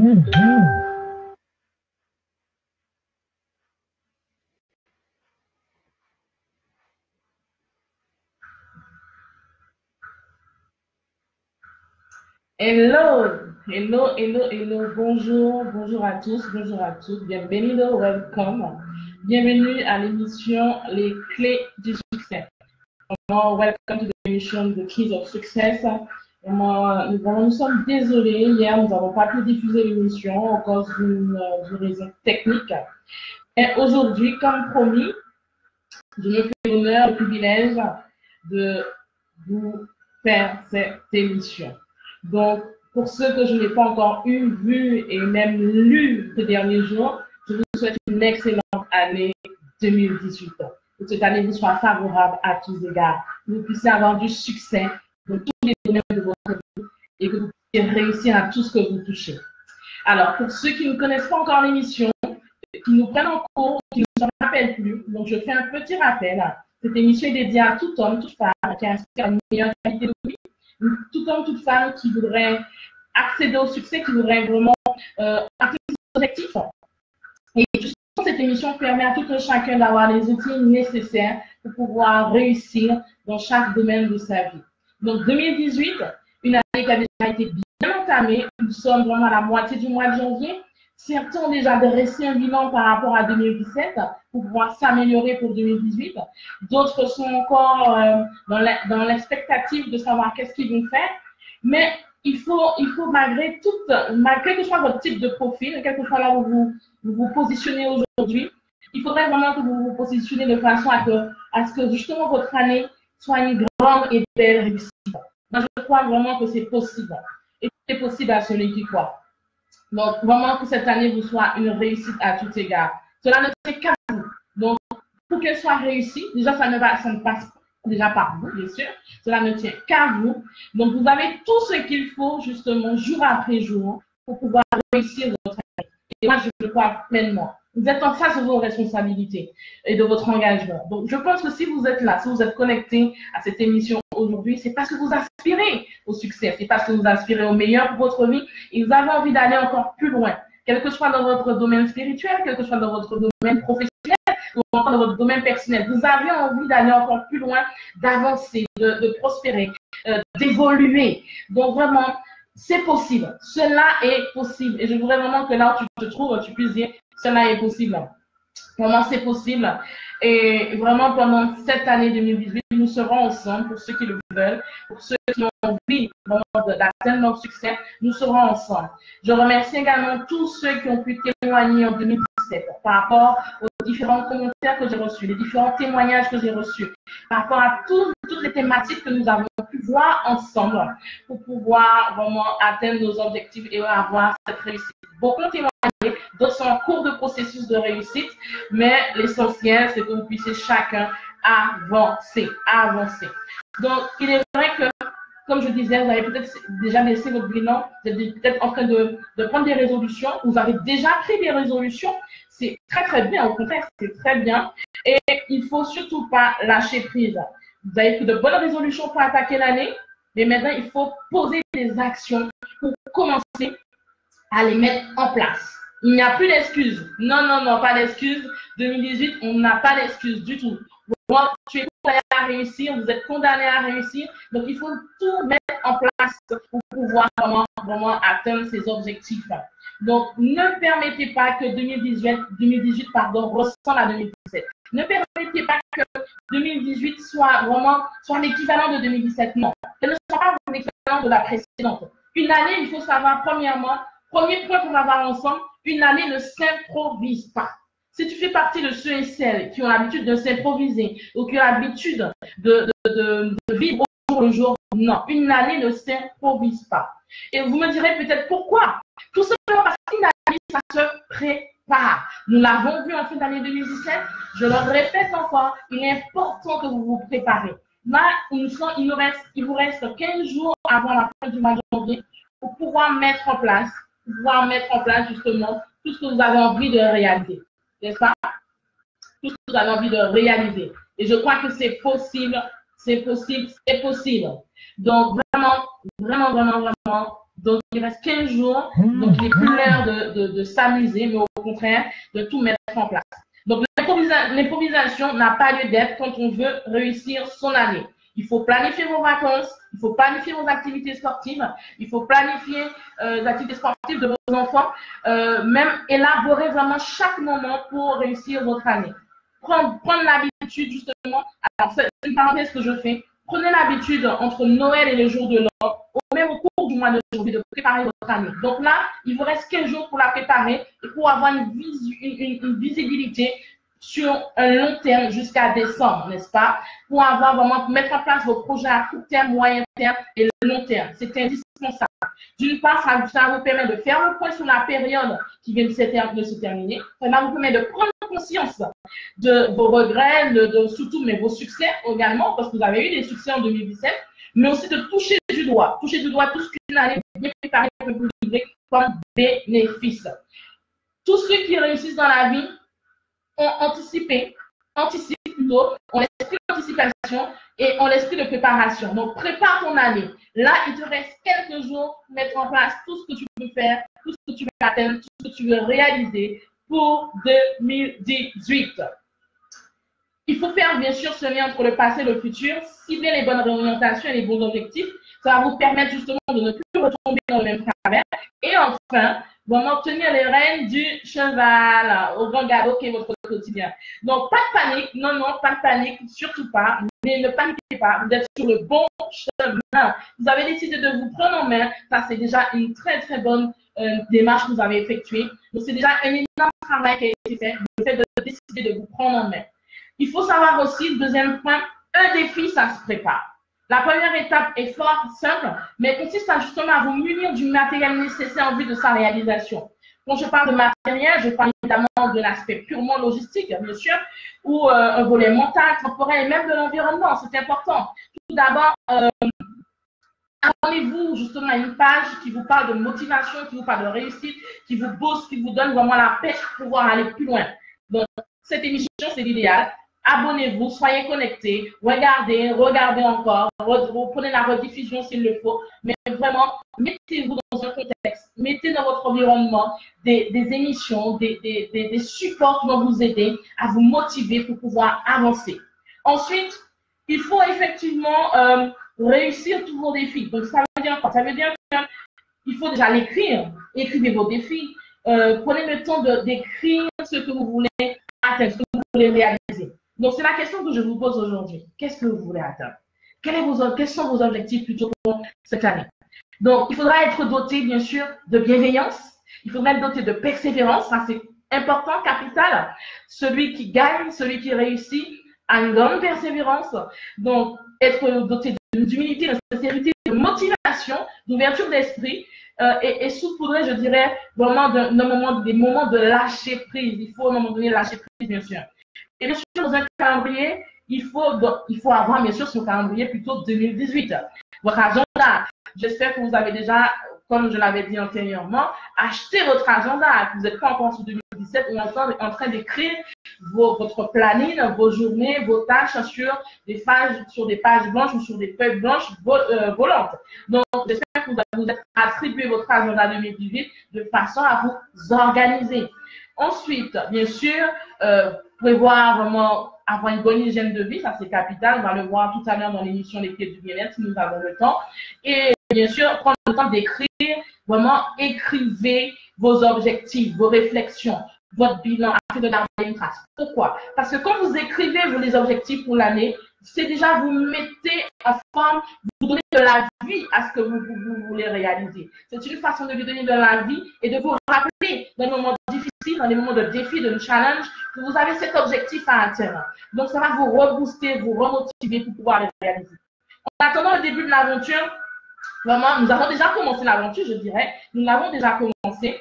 Hello, hello, hello, hello, bonjour, bonjour à tous, bonjour à toutes, bienvenido, welcome, bienvenue à l'émission Les Clés du Succès. Welcome to the émission The Keys of Success. Nous sommes désolés, hier nous n'avons pas pu diffuser l'émission à cause d'une raison technique. Et aujourd'hui, comme promis, je me fais l'honneur et le privilège de vous faire cette émission. Donc, pour ceux que je n'ai pas encore vu et même lu ces derniers jours, je vous souhaite une excellente année 2018. Que cette année vous soit favorable à tous égards, que vous puissiez avoir du succès dans tous les domaines de votre vie et que vous puissiez réussir à tout ce que vous touchez. Alors, pour ceux qui ne connaissent pas encore l'émission, qui nous prennent en cours, qui ne se rappellent plus, donc je fais un petit rappel. Cette émission est dédiée à tout homme, toute femme qui aspire à une meilleure qualité de vie, tout homme, toute femme qui voudrait accéder au succès, qui voudrait vraiment atteindre ses objectifs. Et justement, cette émission permet à tout un chacun d'avoir les outils nécessaires pour pouvoir réussir dans chaque domaine de sa vie. Donc 2018, une année qui a déjà été bien entamée. Nous sommes vraiment à la moitié du mois de janvier. Certains ont déjà dressé un bilan par rapport à 2017 pour pouvoir s'améliorer pour 2018. D'autres sont encore dans l'expectative de savoir qu'est-ce qu'ils vont faire. Mais il faut malgré quel que soit votre type de profil, quel que soit là où vous positionnez aujourd'hui, il faudrait vraiment que vous vous positionnez de façon à ce que justement votre année soit une grande et belle réussite. Moi, je crois vraiment que c'est possible. Et c'est possible à celui qui croit. Donc, vraiment que cette année vous soit une réussite à tout égard. Cela ne tient qu'à vous. Donc, pour qu'elle soit réussie, déjà, ça ne passe déjà par vous, bien sûr. Cela ne tient qu'à vous. Donc, vous avez tout ce qu'il faut, justement, jour après jour, pour pouvoir réussir votre année. Et moi, je le crois pleinement. Vous êtes en face de vos responsabilités et de votre engagement. Donc, je pense que si vous êtes là, si vous êtes connecté à cette émission aujourd'hui, c'est parce que vous aspirez au succès, c'est parce que vous aspirez au meilleur pour votre vie et vous avez envie d'aller encore plus loin, quel que soit dans votre domaine spirituel, quel que soit dans votre domaine professionnel ou encore dans votre domaine personnel. Vous avez envie d'aller encore plus loin, d'avancer, de prospérer, d'évoluer. Donc, vraiment, c'est possible. Cela est possible. Et je voudrais vraiment que là où tu te trouves, tu puisses dire, cela est possible. Vraiment, c'est possible. Et vraiment, pendant cette année 2018, nous serons ensemble pour ceux qui le veulent, pour ceux qui ont envie d'atteindre leur succès, nous serons ensemble. Je remercie également tous ceux qui ont pu témoigner en 2017 par rapport aux différents commentaires que j'ai reçus, les différents témoignages que j'ai reçus, par rapport à toutes les thématiques que nous avons pu voir ensemble pour pouvoir vraiment atteindre nos objectifs et avoir cette réussite. Beaucoup ont témoigné, d'autres sont en cours de processus de réussite, mais l'essentiel, c'est que vous puissiez chacun avancer. Donc, il est vrai que, comme je disais, vous avez peut-être déjà laissé votre bilan, vous êtes peut-être en train de prendre des résolutions, vous avez déjà pris des résolutions, c'est très très bien, au contraire, c'est très bien, et il ne faut surtout pas lâcher prise. Vous avez pris de bonnes résolutions pour attaquer l'année, mais maintenant, il faut poser des actions pour commencer à les mettre en place. Il n'y a plus d'excuses. Non, pas d'excuses. 2018, on n'a pas d'excuses du tout. Moi, tu es condamné à réussir, vous êtes condamné à réussir. Donc, il faut tout mettre en place pour pouvoir vraiment atteindre ces objectifs. Donc, ne permettez pas que 2018 ressemble à 2017. Ne permettez pas que 2018 soit l'équivalent de 2017. Non, que ne soit pas l'équivalent de la précédente. Une année, il faut savoir, premièrement, premier point qu'on va voir ensemble, une année ne s'improvise pas. Si tu fais partie de ceux et celles qui ont l'habitude de s'improviser ou qui ont l'habitude de vivre au jour le jour, non, une année ne s'improvise pas. Et vous me direz peut-être pourquoi? Tout simplement parce qu'une année, ça se prépare. Nous l'avons vu en fin d'année 2017. Je le répète encore, il est important que vous vous préparez. Là, il vous reste 15 jours avant la fin du mois de janvier pour pouvoir mettre en place justement tout ce que vous avez envie de réaliser. N'est-ce pas? Tout ce que vous avez envie de réaliser. Et je crois que c'est possible, c'est possible, c'est possible. Donc, vraiment. Donc, il reste 15 jours. Donc, il n'est plus l'heure de s'amuser, mais au contraire, de tout mettre en place. Donc, l'improvisation n'a pas lieu d'être quand on veut réussir son année. Il faut planifier vos vacances, il faut planifier vos activités sportives, il faut planifier les activités sportives de vos enfants, même élaborer vraiment chaque moment pour réussir votre année. Prendre l'habitude, justement, alors c'est une parenthèse que je fais, prenez l'habitude entre Noël et le jour de l'an, même au cours du mois de janvier, de préparer votre année. Donc là, il vous reste 15 jours pour la préparer et pour avoir une visibilité sur un long terme jusqu'à décembre, n'est-ce pas? Pour avoir vraiment, pour mettre en place vos projets à court terme, moyen terme et long terme. C'est indispensable. D'une part, ça vous permet de faire le point sur la période qui vient de se terminer. Ça vous permet de prendre conscience de vos regrets, surtout mais vos succès également, parce que vous avez eu des succès en 2017, mais aussi de toucher du doigt tout ce qu'une année bien préparée peut vous livrer comme bénéfice. Tous ceux qui réussissent dans la vie ont anticipent plutôt, ont l'esprit d'anticipation et ont l'esprit de préparation. Donc, prépare ton année. Là, il te reste quelques jours pour mettre en place tout ce que tu peux faire, tout ce que tu veux atteindre, tout ce que tu veux réaliser pour 2018. Il faut faire, bien sûr, ce lien entre le passé et le futur, cibler les bonnes orientations et les bons objectifs. Ça va vous permettre justement de ne plus retomber dans le même travers. Et enfin, vraiment tenir les rênes du cheval au grand galop qui est votre quotidien. Donc, pas de panique. Non, pas de panique. Surtout pas. Mais ne paniquez pas. Vous êtes sur le bon chemin. Vous avez décidé de vous prendre en main. Ça, c'est déjà une très, très bonne démarche que vous avez effectuée. Donc, c'est déjà un énorme travail qui a été fait. Le fait de décider de vous prendre en main. Il faut savoir aussi, deuxième point, un défi, ça se prépare. La première étape est fort simple, mais consiste justement à vous munir du matériel nécessaire en vue de sa réalisation. Quand je parle de matériel, je parle évidemment de l'aspect purement logistique, bien sûr, ou un volet mental, temporel et même de l'environnement. C'est important. Tout d'abord, abonnez-vous justement à une page qui vous parle de motivation, qui vous parle de réussite, qui vous booste, qui vous donne vraiment la pêche pour pouvoir aller plus loin. Donc, cette émission, c'est l'idéal. Abonnez-vous, soyez connectés, regardez encore, prenez la rediffusion s'il le faut, mais vraiment, mettez-vous dans un contexte, mettez dans votre environnement des émissions, des supports qui vont vous aider à vous motiver pour pouvoir avancer. Ensuite, il faut effectivement réussir tous vos défis. Donc, ça veut dire quoi? Ça veut dire qu'il faut déjà l'écrire, écrivez vos défis, prenez le temps d'écrire ce que vous voulez atteindre, ce que vous voulez réaliser. Donc, c'est la question que je vous pose aujourd'hui. Qu'est-ce que vous voulez atteindre? Quels sont vos objectifs plutôt pour cette année? Donc, il faudra être doté, bien sûr, de bienveillance. Il faudra être doté de persévérance. Ça, c'est important, capital. Celui qui gagne, celui qui réussit, a une grande persévérance. Donc, être doté d'humilité, de sincérité, de motivation, d'ouverture d'esprit et saupoudrer, je dirais, vraiment des moments de lâcher prise. Il faut à un moment donné lâcher prise, bien sûr. Et bien sûr, dans un calendrier, il faut avoir, bien sûr, son calendrier plutôt 2018. Votre agenda. J'espère que vous avez déjà, comme je l'avais dit antérieurement, acheté votre agenda, que vous n'êtes pas encore sur 2017 ou en train d'écrire votre planning, vos journées, vos tâches sur des pages blanches ou sur des feuilles blanches volantes. Donc, j'espère que vous êtes attribué votre agenda 2018 de façon à vous organiser. Ensuite, bien sûr, prévoir vraiment avoir une bonne hygiène de vie, ça c'est capital. On va le voir tout à l'heure dans l'émission Les Clés du Bien-être si nous avons le temps. Et bien sûr, prendre le temps d'écrire, vraiment écrivez vos objectifs, vos réflexions, votre bilan afin de garder une trace. Pourquoi? Parce que quand vous écrivez les objectifs pour l'année, c'est déjà vous mettez en forme, vous donnez de la vie à ce que vous voulez réaliser. C'est une façon de lui donner de la vie et de vous rappeler dans les moments difficiles, dans les moments de défi, de challenge, que vous avez cet objectif à atteindre. Donc, ça va vous rebooster, vous remotiver pour pouvoir le réaliser. En attendant le début de l'aventure, vraiment, nous avons déjà commencé l'aventure, je dirais. Nous l'avons déjà commencé.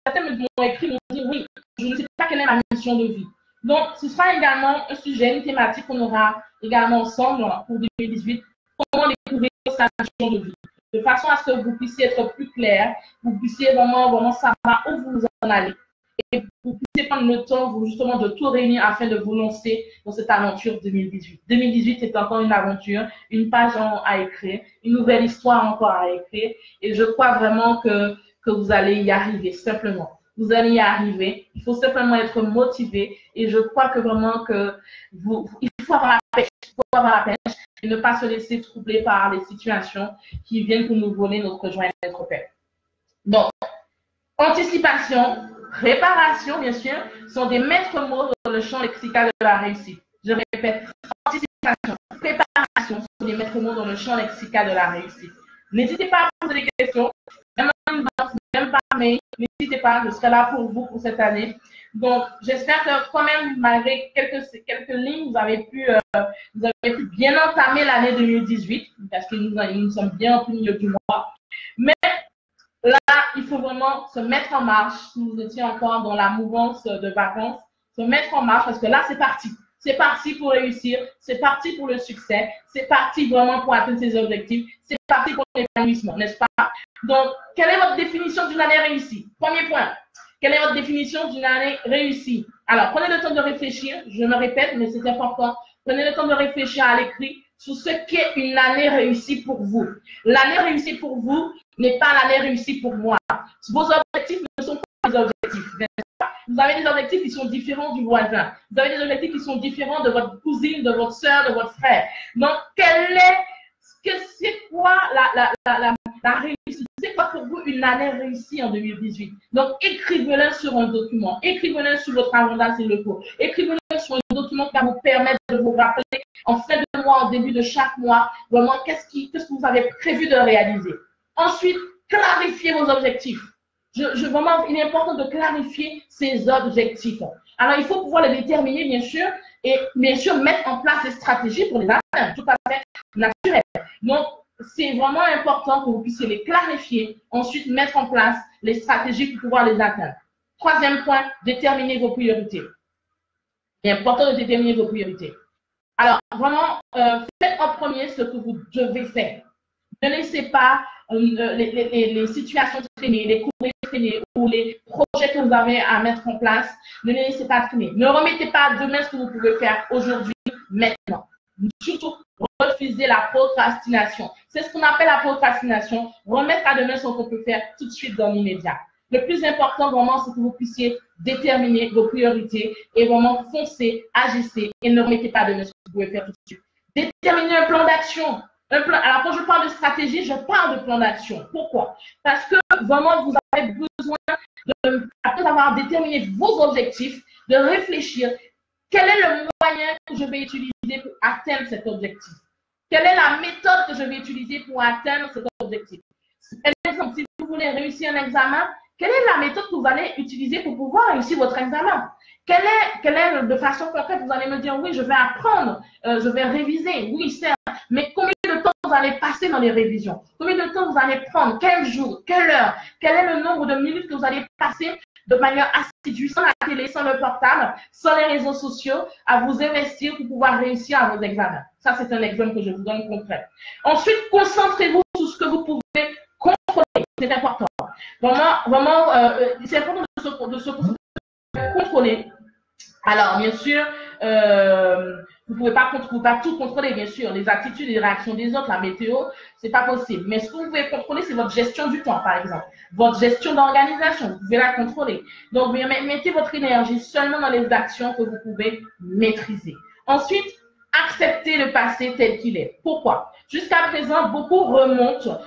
Certains m'ont écrit, m'ont dit oui, je ne sais pas quelle est ma mission de vie. Donc, ce sera également un sujet, une thématique qu'on aura également ensemble pour 2018. Comment découvrir sa mission de vie. De façon à ce que vous puissiez être plus clair, vous puissiez vraiment savoir où vous en allez. vous puissiez prendre le temps, vous, justement, de tout réunir afin de vous lancer dans cette aventure 2018. 2018, c'est encore une aventure, une page à écrire, une nouvelle histoire encore à écrire. Et je crois vraiment que vous allez y arriver, simplement. Vous allez y arriver. Il faut simplement être motivé. Et je crois que vraiment que il faut avoir la pêche. Il faut avoir la pêche et ne pas se laisser troubler par les situations qui viennent pour nous voler notre joie et notre paix. Donc, anticipation, préparation, bien sûr, sont des maîtres mots dans le champ lexical de la réussite. Je répète, anticipation, préparation sont des maîtres mots dans le champ lexical de la réussite. N'hésitez pas à poser des questions, même par mail, n'hésitez pas, je serai là pour vous pour cette année. Donc, j'espère que quand même, malgré quelques lignes, vous avez pu bien entamer l'année 2018, parce que nous sommes bien au milieu du mois. Mais là, il faut vraiment se mettre en marche, si vous étiez encore dans la mouvance de vacances, se mettre en marche, parce que là, c'est parti. C'est parti pour réussir, c'est parti pour le succès, c'est parti vraiment pour atteindre ses objectifs, c'est parti pour l'épanouissement, n'est-ce pas? Donc, quelle est votre définition d'une année réussie? Premier point, quelle est votre définition d'une année réussie? Alors, prenez le temps de réfléchir, je me répète, mais c'est important. Prenez le temps de réfléchir à l'écrit sur ce qu'est une année réussie pour vous. L'année réussie pour vous n'est pas l'année réussie pour moi. Vos objectifs ne sont pas des objectifs, n'est-ce pas? Vous avez des objectifs qui sont différents du voisin. Vous avez des objectifs qui sont différents de votre cousine, de votre soeur, de votre frère. Donc, c'est quoi la réussite? C'est quoi pour vous une année réussie en 2018? Donc, écrivez-le sur un document. Écrivez-le sur votre agenda s'il le faut. Écrivez-le sur un document qui va vous permettre de vous rappeler en fin de mois, au début de chaque mois, vraiment, qu'est-ce que vous avez prévu de réaliser. Ensuite, clarifiez vos objectifs. Vraiment, il est important de clarifier ces objectifs. Alors, il faut pouvoir les déterminer, bien sûr, et bien sûr, mettre en place des stratégies pour les atteindre, tout à fait naturel. Donc, c'est vraiment important que vous puissiez les clarifier, ensuite mettre en place les stratégies pour pouvoir les atteindre. Troisième point, déterminer vos priorités. Il est important de déterminer vos priorités. Alors, vraiment, faites en premier ce que vous devez faire. Ne laissez pas les situations traîner, les courriers traîner ou les projets que vous avez à mettre en place. Ne les laissez pas traîner. Ne remettez pas à demain ce que vous pouvez faire aujourd'hui, maintenant. Surtout, refusez la procrastination. C'est ce qu'on appelle la procrastination. Remettre à demain ce qu'on peut faire tout de suite dans l'immédiat. Le plus important, vraiment, c'est que vous puissiez déterminer vos priorités et vraiment foncer, agissez et ne remettez pas à demain ce que vous pouvez faire tout de suite. Déterminez un plan d'action. Alors, quand je parle de stratégie, je parle de plan d'action. Pourquoi? Parce que vraiment, vous avez besoin, après avoir déterminé vos objectifs, de réfléchir quel est le moyen que je vais utiliser pour atteindre cet objectif. Quelle est la méthode que je vais utiliser pour atteindre cet objectif? Par exemple, si vous voulez réussir un examen, quelle est la méthode que vous allez utiliser pour pouvoir réussir votre examen? Quelle est de façon concrète, vous allez me dire, oui, je vais apprendre, je vais réviser, oui, certes, mais combien de temps vous allez passer dans les révisions? Combien de temps vous allez prendre? Quel jour? Quelle heure? Quel est le nombre de minutes que vous allez passer de manière assidue, sans la télé, sans le portable, sans les réseaux sociaux, à vous investir pour pouvoir réussir à vos examens? Ça, c'est un exemple que je vous donne concret. Ensuite, concentrez-vous sur ce que vous pouvez contrôler. C'est important. Vraiment, c'est important de se contrôler. Alors, bien sûr, vous ne pouvez pas tout contrôler, bien sûr. Les attitudes et les réactions des autres, la météo, c'est pas possible. Mais ce que vous pouvez contrôler, c'est votre gestion du temps, par exemple. Votre gestion d'organisation, vous pouvez la contrôler. Donc, mettez votre énergie seulement dans les actions que vous pouvez maîtriser. Ensuite, acceptez le passé tel qu'il est. Pourquoi? Jusqu'à présent, beaucoup remontent,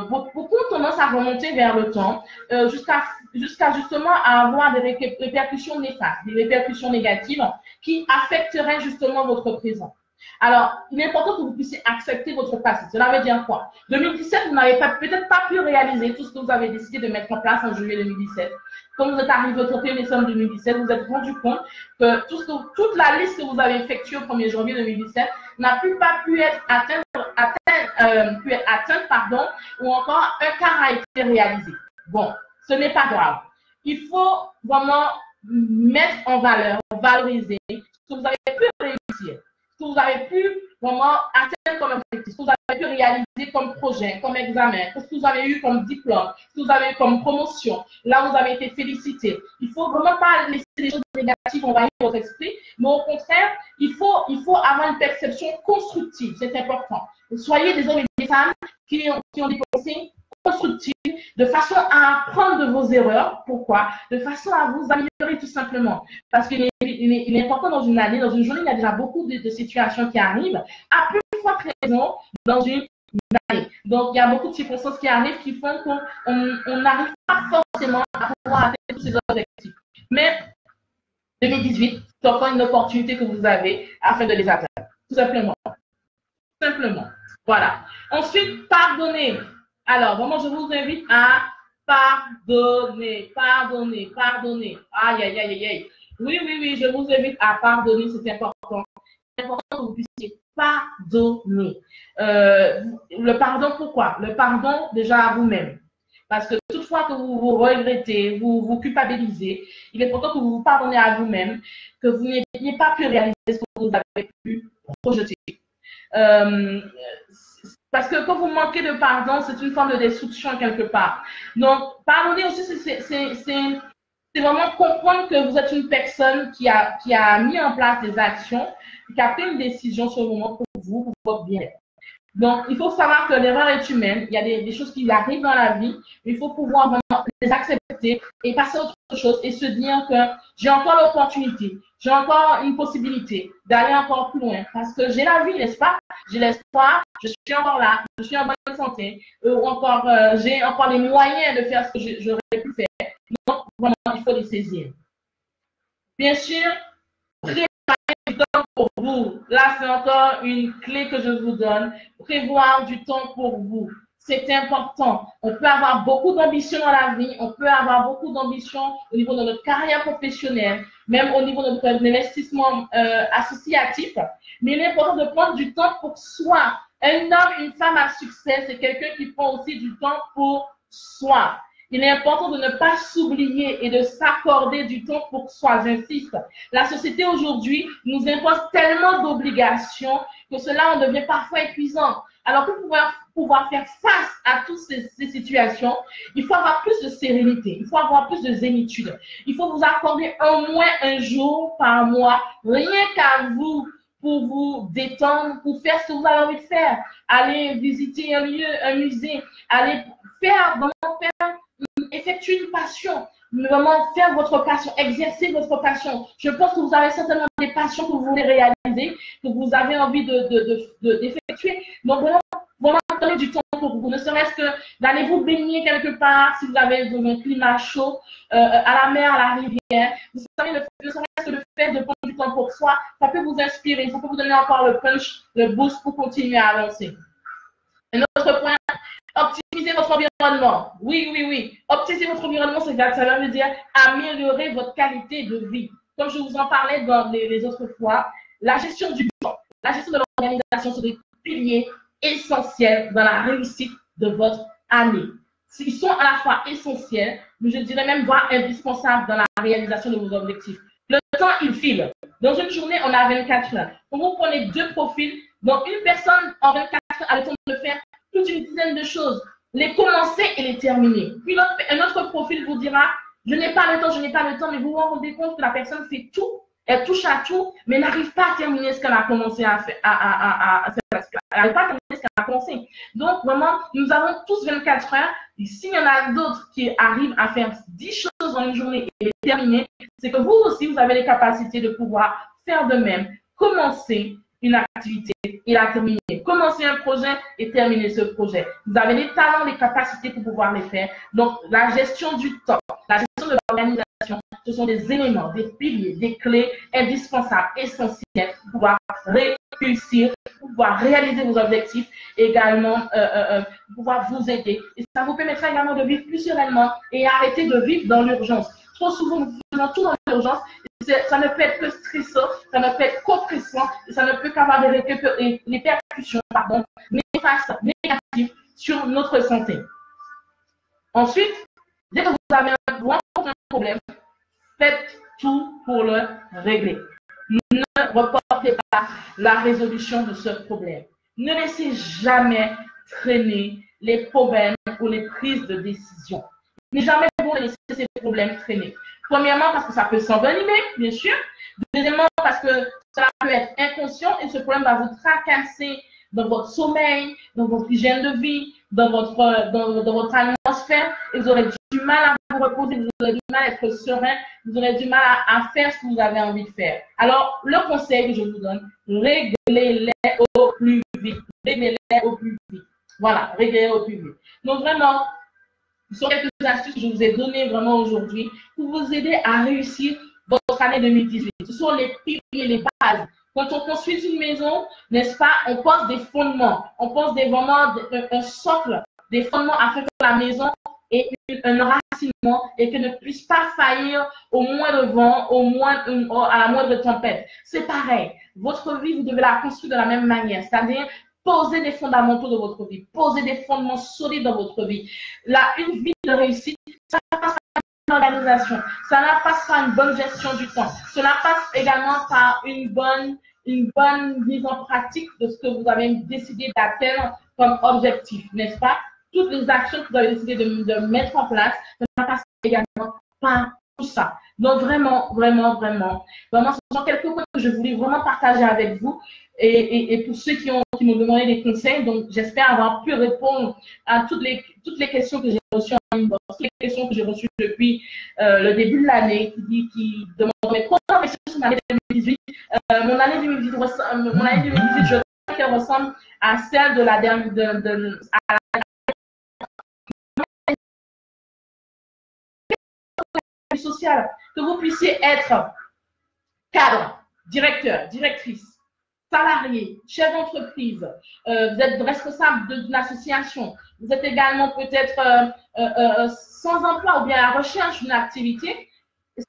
beaucoup ont tendance à remonter vers le temps, jusqu'à justement à avoir des répercussions néfastes, des répercussions négatives qui affecteraient justement votre présent. Alors, il est important que vous puissiez accepter votre passé. Cela veut dire quoi? 2017, vous n'avez peut-être pas pu réaliser tout ce que vous avez décidé de mettre en place en juillet 2017. Quand vous êtes arrivé au 31 décembre 2017, vous vous êtes rendu compte que toute la liste que vous avez effectuée au 1er janvier 2017 n'a pas pu être atteinte, ou encore un quart a été réalisé. Bon, ce n'est pas grave. Il faut vraiment mettre en valeur, valoriser ce que vous avez pu réussir, ce que vous avez pu vraiment atteindre comme objectif, ce que vous avez pu réaliser comme projet, comme examen, ce que vous avez eu comme diplôme, ce que vous avez eu comme promotion, là vous avez été félicité. Il ne faut vraiment pas laisser les choses négatives envahir votre esprit, mais au contraire, il faut avoir une perception constructive, c'est important. Soyez des hommes et des femmes qui ont des pensées constructives, de façon à apprendre de vos erreurs. Pourquoi? De façon à vous améliorer tout simplement. Parce qu'il est important dans une année, dans une journée, il y a déjà beaucoup de situations qui arrivent, à plus forte raison dans une année. Donc, il y a beaucoup de circonstances qui arrivent qui font qu'on n'arrive pas forcément à pouvoir atteindre tous ces objectifs. Mais 2018, c'est encore une opportunité que vous avez afin de les atteindre. Tout simplement. Simplement. Voilà. Ensuite, pardonner. Alors, vraiment, je vous invite à pardonner, pardonner, pardonner. Aïe, aïe, aïe, aïe, aïe. Oui, oui, oui, je vous invite à pardonner, c'est important. C'est important que vous puissiez pardonner. Le pardon, pourquoi? Le pardon, déjà à vous-même. Parce que toutefois que vous vous regrettez, vous vous culpabilisez, il est important que vous vous pardonnez à vous-même, que vous n'ayez pas pu réaliser ce que vous avez pu projeter. Parce que quand vous manquez de pardon, c'est une forme de destruction quelque part. Donc, pardonner aussi, c'est vraiment comprendre que vous êtes une personne qui a mis en place des actions, qui a pris une décision sur le moment pour vous, pour votre bien-être. Donc, il faut savoir que l'erreur est humaine. Il y a des choses qui arrivent dans la vie. Il faut pouvoir vraiment les accepter et passer à autre chose et se dire que j'ai encore l'opportunité, j'ai encore une possibilité d'aller encore plus loin parce que j'ai la vie, n'est-ce pas? J'ai l'espoir, je suis encore là, je suis en bonne santé, ou encore j'ai encore les moyens de faire ce que j'aurais pu faire. Donc, vraiment, il faut les saisir. Bien sûr, du temps pour vous. Là, c'est encore une clé que je vous donne. Prévoir du temps pour vous. C'est important. On peut avoir beaucoup d'ambition dans la vie. On peut avoir beaucoup d'ambition au niveau de notre carrière professionnelle, même au niveau de notre investissement associatif. Mais il est important de prendre du temps pour soi. Un homme, une femme à succès, c'est quelqu'un qui prend aussi du temps pour soi. Il est important de ne pas s'oublier et de s'accorder du temps pour soi. J'insiste. La société aujourd'hui nous impose tellement d'obligations que cela en devient parfois épuisant. Alors pour pouvoir faire face à toutes ces situations, il faut avoir plus de sérénité, il faut avoir plus de zénitude. Il faut vous accorder au moins un jour par mois, rien qu'à vous, pour vous détendre, pour faire ce que vous avez envie de faire. Aller visiter un lieu, un musée, aller effectuer une passion, vraiment faire votre passion, exercer votre passion. Je pense que vous avez certainement des passions que vous voulez réaliser, que vous avez envie d'effectuer. Donc, vraiment donner du temps pour vous, ne serait-ce que d'aller vous baigner quelque part, si vous avez un climat chaud, à la mer, à la rivière. Vous savez, ne serait-ce que le fait de prendre du temps pour soi, ça peut vous inspirer, ça peut vous donner encore le punch, le boost pour continuer à avancer. Un autre point, optimiser votre environnement. Oui, oui, oui. Optimiser votre environnement, ça veut dire améliorer votre qualité de vie. Comme je vous en parlais dans les autres fois, la gestion du temps, la gestion de l'organisation sont des piliers essentiels dans la réussite de votre année. Ils sont à la fois essentiels, mais je dirais même voire indispensables dans la réalisation de vos objectifs. Le temps, il file. Dans une journée, on a 24 heures. Quand vous prenez deux profils, donc une personne en 24 heures a le temps de faire toute une dizaine de choses, les commencer et les terminer. Puis un autre profil vous dira, je n'ai pas le temps, je n'ai pas le temps, mais vous vous rendez compte que la personne fait tout, elle touche à tout, mais n'arrive pas à terminer ce qu'elle a commencé à faire. Elle n'arrive pas à terminer ce qu'elle a commencé. Donc, vraiment, nous avons tous 24 heures. Et s'il y en a d'autres qui arrivent à faire 10 choses dans une journée et les terminer, c'est que vous aussi, vous avez les capacités de pouvoir faire de même, commencer une activité et la terminer. Commencer un projet et terminer ce projet. Vous avez les talents, les capacités pour pouvoir les faire. Donc, la gestion du temps, la gestion de l'organisation, ce sont des éléments, des piliers, des clés indispensables, essentielles pour pouvoir réussir, pour pouvoir réaliser vos objectifs, également pouvoir vous aider. Et ça vous permettra également de vivre plus sereinement et arrêter de vivre dans l'urgence. Trop souvent, nous faisons tout dans l'urgence. Ça ne peut être que stressant, ça ne peut être qu'oppressant, ça ne peut qu'avoir des répercussions néfastes, négatives sur notre santé. Ensuite, dès que vous avez un problème, faites tout pour le régler. Ne ne reportez pas la résolution de ce problème. Ne laissez jamais traîner les problèmes ou les prises de décision. Il n'est jamais bon de laisser ces problèmes traîner. Premièrement, parce que ça peut s'envenimer, bien sûr. Deuxièmement, parce que cela peut être inconscient et ce problème va vous tracasser dans votre sommeil, dans votre hygiène de vie, dans votre atmosphère. Et vous aurez du mal à vous reposer, vous aurez du mal à être serein, vous aurez du mal à faire ce que vous avez envie de faire. Alors, le conseil que je vous donne, réglez-les au plus vite. Réglez-les au plus vite. Voilà, réglez-les au plus vite. Donc, vraiment, ce sont quelques astuces que je vous ai données vraiment aujourd'hui pour vous aider à réussir votre année 2018. Ce sont les piliers, les bases. Quand on construit une maison, n'est-ce pas, on pose des fondements. On pose vraiment un socle, des fondements afin que la maison ait un enracinement et qu'elle ne puisse pas faillir au moindre vent, à la moindre tempête. C'est pareil. Votre vie, vous devez la construire de la même manière. C'est-à-dire, posez des fondamentaux de votre vie, posez des fondements solides dans votre vie. Là, une vie de réussite, ça passe par une organisation, ça passe par une bonne gestion du temps, cela passe également par une bonne mise en pratique de ce que vous avez décidé d'atteindre comme objectif, n'est-ce pas? Toutes les actions que vous avez décidé de mettre en place, ça passe également par tout ça. Donc vraiment, ce sont quelques points que je voulais vraiment partager avec vous et pour ceux qui m'ont demandé des conseils. Donc j'espère avoir pu répondre à toutes les questions que j'ai reçues en inbox, toutes les questions que j'ai reçues depuis le début de l'année, qui demandent mais comment réussir sur l'année 2018. Mon année 2018, je crois qu'elle ressemble à celle de la dernière, sociale, que vous puissiez être cadre, directeur, directrice, salarié, chef d'entreprise, vous êtes responsable d'une association, vous êtes également peut-être sans emploi ou bien à la recherche d'une activité.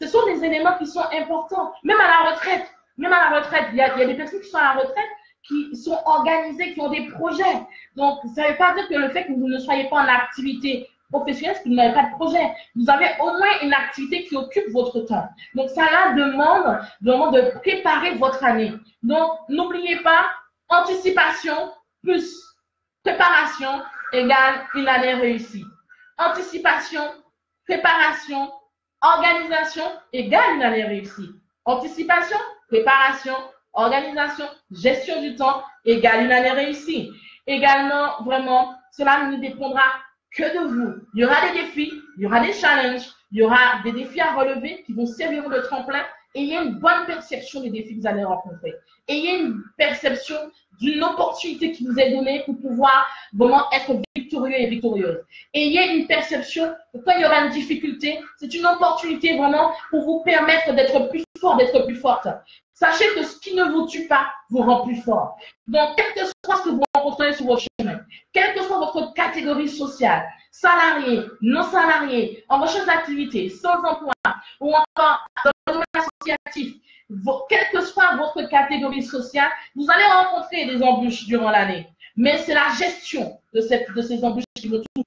Ce sont des éléments qui sont importants, même à la retraite. Même à la retraite, il y a des personnes qui sont à la retraite, qui sont organisées, qui ont des projets. Donc, ça ne veut pas dire que le fait que vous ne soyez pas en activité professionnelle, que vous n'avez pas de projet. Vous avez au moins une activité qui occupe votre temps. Donc, ça là demande vraiment de préparer votre année. Donc, n'oubliez pas, anticipation plus préparation égale une année réussie. Anticipation, préparation, organisation égale une année réussie. Anticipation, préparation, organisation, gestion du temps égale une année réussie. Également, vraiment, cela ne dépendra que de vous. Il y aura des défis, il y aura des challenges, il y aura des défis à relever qui vont servir de tremplin et il y a une bonne perception des défis que vous allez rencontrer. Et il y a une perception d'une opportunité qui vous est donnée pour pouvoir vraiment être victorieux et victorieuse. Et il y a une perception que quand il y aura une difficulté, c'est une opportunité vraiment pour vous permettre d'être plus fort, d'être plus forte. Sachez que ce qui ne vous tue pas vous rend plus fort. Donc, quel que soit ce que vous rencontrez sur votre chemin, quelle que soit votre catégorie sociale, salarié, non salarié, en recherche d'activité, sans emploi, ou encore dans le domaine associatif, quelle que soit votre catégorie sociale, vous allez rencontrer des embûches durant l'année. Mais c'est la gestion de ces embûches qui vont tout.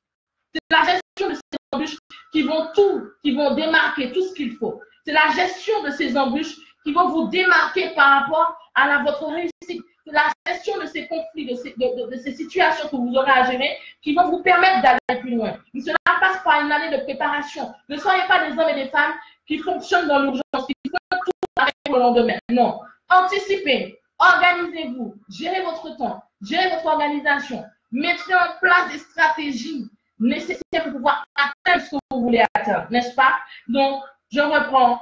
C'est la gestion de ces embûches qui vont démarquer tout ce qu'il faut. C'est la gestion de ces embûches qui vont vous démarquer par rapport à votre réussite. C'est la gestion de ces conflits, de ces situations que vous aurez à gérer qui vont vous permettre d'aller plus loin. Mais cela passe par une année de préparation. Ne soyez pas des hommes et des femmes qui fonctionnent dans l'urgence, qui font tout avec le lendemain. Non. Anticipez, organisez-vous, gérez votre temps, gérez votre organisation, mettez en place des stratégies nécessaires pour pouvoir atteindre ce que vous voulez atteindre, n'est-ce pas? Donc, je reprends.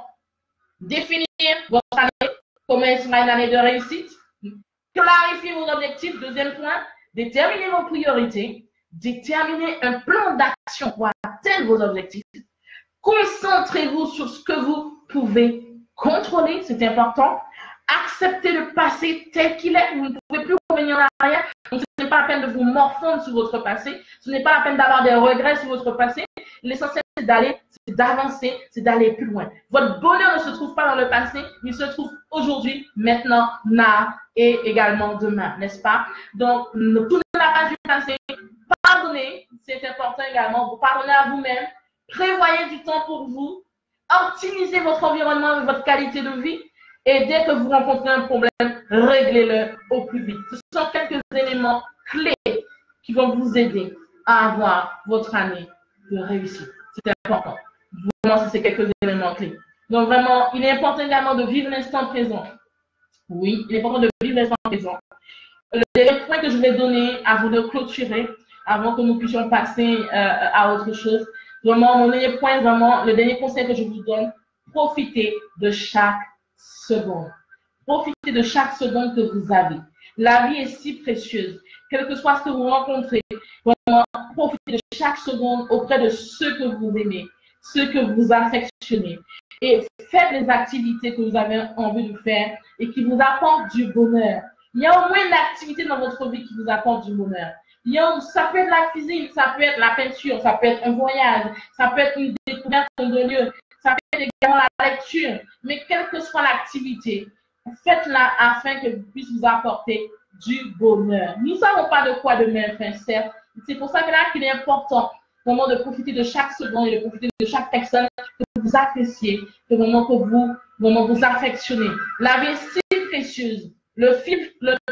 Définir votre année, comment sera une année de réussite. Clarifier vos objectifs. Deuxième point, déterminer vos priorités. Déterminer un plan d'action pour atteindre vos objectifs. Concentrez-vous sur ce que vous pouvez contrôler, c'est important. Acceptez le passé tel qu'il est. Vous ne pouvez plus revenir en arrière. Donc, ce n'est pas la peine de vous morfondre sur votre passé. Ce n'est pas la peine d'avoir des regrets sur votre passé. L'essentiel, c'est d'aller, c'est d'avancer, c'est d'aller plus loin. Votre bonheur ne se trouve pas dans le passé, mais il se trouve aujourd'hui, maintenant, là et également demain, n'est-ce pas? Donc, ne tournez la page du passé. Pardonnez, c'est important également. Vous pardonnez à vous-même. Prévoyez du temps pour vous. Optimisez votre environnement et votre qualité de vie. Et dès que vous rencontrez un problème, réglez-le au plus vite. Ce sont quelques éléments clés qui vont vous aider à avoir votre année de réussite. C'est important. Vraiment, c'est quelques éléments clés. Donc vraiment, il est important également de vivre l'instant présent. Oui, il est important de vivre l'instant présent. Le dernier point que je vais donner avant de clôturer, avant que nous puissions passer à autre chose, vraiment, mon dernier point, vraiment, le dernier conseil que je vous donne, profitez de chaque seconde. Profitez de chaque seconde que vous avez. La vie est si précieuse. Quel que soit ce que vous rencontrez, vraiment, profitez de chaque seconde auprès de ceux que vous aimez, ceux que vous affectionnez. Et faites les activités que vous avez envie de faire et qui vous apportent du bonheur. Il y a au moins une activité dans votre vie qui vous apporte du bonheur. Ça peut être la cuisine, ça peut être la peinture, ça peut être un voyage, ça peut être une découverte de lieu, ça peut être également la lecture. Mais quelle que soit l'activité, faites-la afin que vous puisse vous apporter du bonheur. Nous ne savons pas de quoi demain fait, certes. C'est pour ça que là qu'il est important vraiment de profiter de chaque seconde et de profiter de chaque personne que vous appréciez, que vous affectionnez. La vie est si précieuse. Le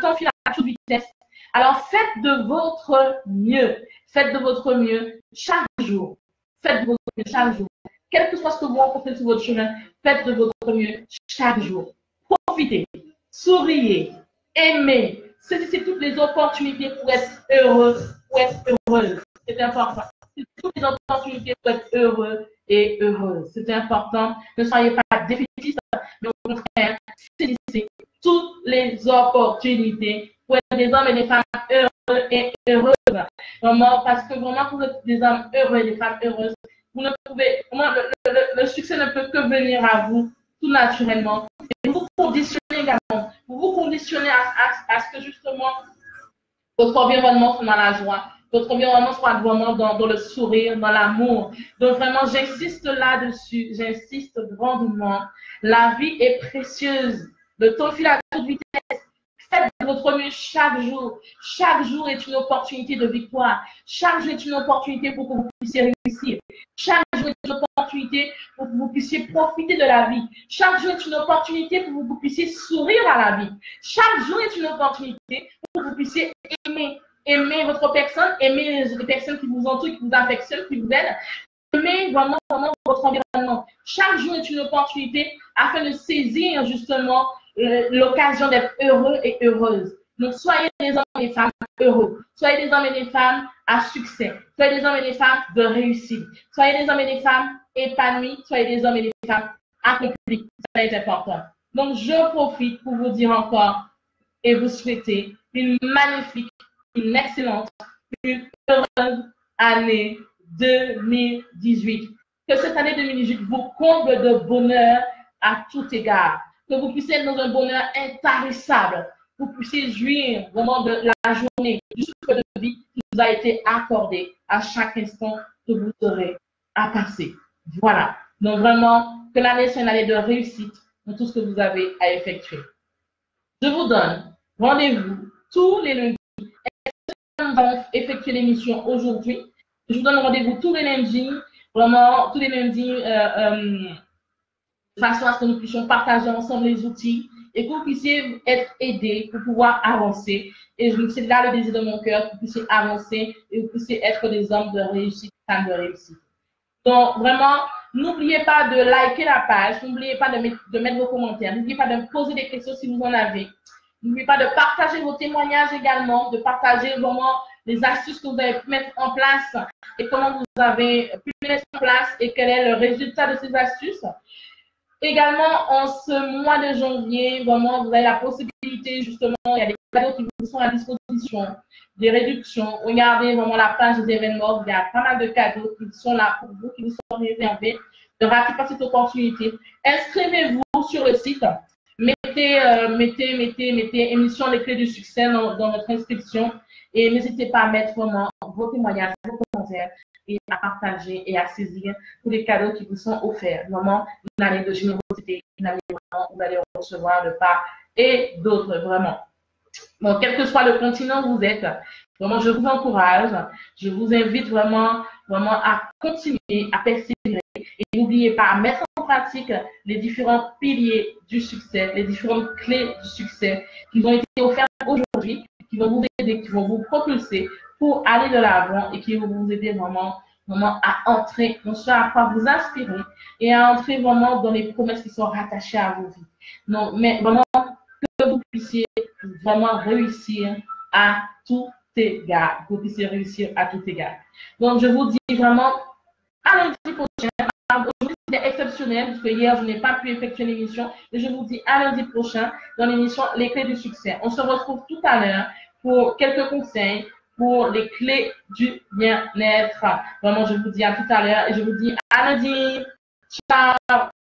temps file à toute vitesse. Alors faites de votre mieux. Faites de votre mieux chaque jour. Faites de votre mieux chaque jour. Quel que soit ce que vous rencontrez sur votre chemin, faites de votre mieux chaque jour. Profitez, souriez, aimez. Saisissez toutes les opportunités pour être heureux, pour être heureuse. C'est important. Toutes les opportunités pour être heureux et heureuse. C'est important. Ne soyez pas défaitistes, mais au contraire, saisissez toutes les opportunités pour être des hommes et des femmes heureux et heureuses. Vraiment, parce que vraiment, pour être des hommes heureux et des femmes heureuses, vous ne pouvez, vraiment, le succès ne peut que venir à vous tout naturellement. Et vous conditionnez également, vous conditionnez à ce que justement votre environnement soit dans la joie, votre environnement soit vraiment dans le sourire, dans l'amour. Donc vraiment, j'insiste là-dessus, j'insiste grandement. La vie est précieuse. Le temps file à toute vitesse. Faites votre mieux chaque jour. Chaque jour est une opportunité de victoire. Chaque jour est une opportunité pour que vous puissiez réussir. Chaque jour est une opportunité pour que vous puissiez profiter de la vie. Chaque jour est une opportunité pour que vous puissiez sourire à la vie. Chaque jour est une opportunité pour que vous puissiez aimer votre personne, aimer les personnes qui vous entourent, qui vous affectionnent, qui vous aident. Aimer vraiment votre environnement. Chaque jour est une opportunité afin de saisir justement l'occasion d'être heureux et heureuse. Donc, soyez des hommes et des femmes heureux. Soyez des hommes et des femmes à succès. Soyez des hommes et des femmes de réussite. Soyez des hommes et des femmes épanouis. Soyez des hommes et des femmes accomplis. Ça est important. Donc, je profite pour vous dire encore et vous souhaiter une magnifique, une excellente, une heureuse année 2018. Que cette année 2018 vous comble de bonheur à tout égard. Que vous puissiez être dans un bonheur intarissable. Vous puissiez jouir vraiment de la journée, du souffle de vie qui vous a été accordé à chaque instant que vous aurez à passer. Voilà. Donc vraiment, que l'année soit une année de réussite dans tout ce que vous avez à effectuer. Je vous donne rendez-vous tous les lundis. Nous allons effectuer l'émission aujourd'hui. Je vous donne rendez-vous tous les lundis, vraiment tous les lundis, de façon à ce que nous puissions partager ensemble les outils et que vous puissiez être aidés pour pouvoir avancer. Et c'est là le désir de mon cœur, que vous puissiez avancer et que vous puissiez être des hommes de réussite, femmes de réussite. Donc, vraiment, n'oubliez pas de liker la page, n'oubliez pas de mettre vos commentaires, n'oubliez pas de me poser des questions si vous en avez. N'oubliez pas de partager vos témoignages également, de partager vraiment les astuces que vous avez pu mettre en place et comment vous avez pu mettre en place et quel est le résultat de ces astuces. Également, en ce mois de janvier, vraiment, vous avez la possibilité, justement, il y a des cadeaux qui vous sont à disposition, des réductions. Regardez vraiment la page des événements, il y a pas mal de cadeaux qui sont là pour vous, qui vous sont réservés. Ne ratez pas cette opportunité. Inscrivez-vous sur le site. Mettez émission Les Clés du Succès dans notre inscription et n'hésitez pas à mettre vraiment vos témoignages, vos commentaires et à partager et à saisir tous les cadeaux qui vous sont offerts. Vraiment, une année de générosité, une année vraiment où vous allez recevoir de part et d'autres, vraiment. Donc, quel que soit le continent où vous êtes, vraiment, je vous encourage, je vous invite vraiment à continuer, à persévérer et n'oubliez pas à mettre en pratique les différents piliers du succès, les différentes clés du succès qui ont été offertes aujourd'hui, qui vont vous aider, qui vont vous propulser pour aller de l'avant et qui vont vous aider vraiment à entrer, non seulement à quoi vous inspirer et à entrer vraiment dans les promesses qui sont rattachées à vos vies. Non, mais vraiment que vous puissiez vraiment réussir à tout égard. Vous puissiez réussir à tout égard. Donc, je vous dis vraiment à lundi prochain. Aujourd'hui, c'était exceptionnel parce que hier, je n'ai pas pu effectuer l'émission. Et je vous dis à lundi prochain dans l'émission Les Clés du Succès. On se retrouve tout à l'heure pour quelques conseils pour les clés du bien-être. Vraiment, je vous dis à tout à l'heure et je vous dis à lundi. Ciao!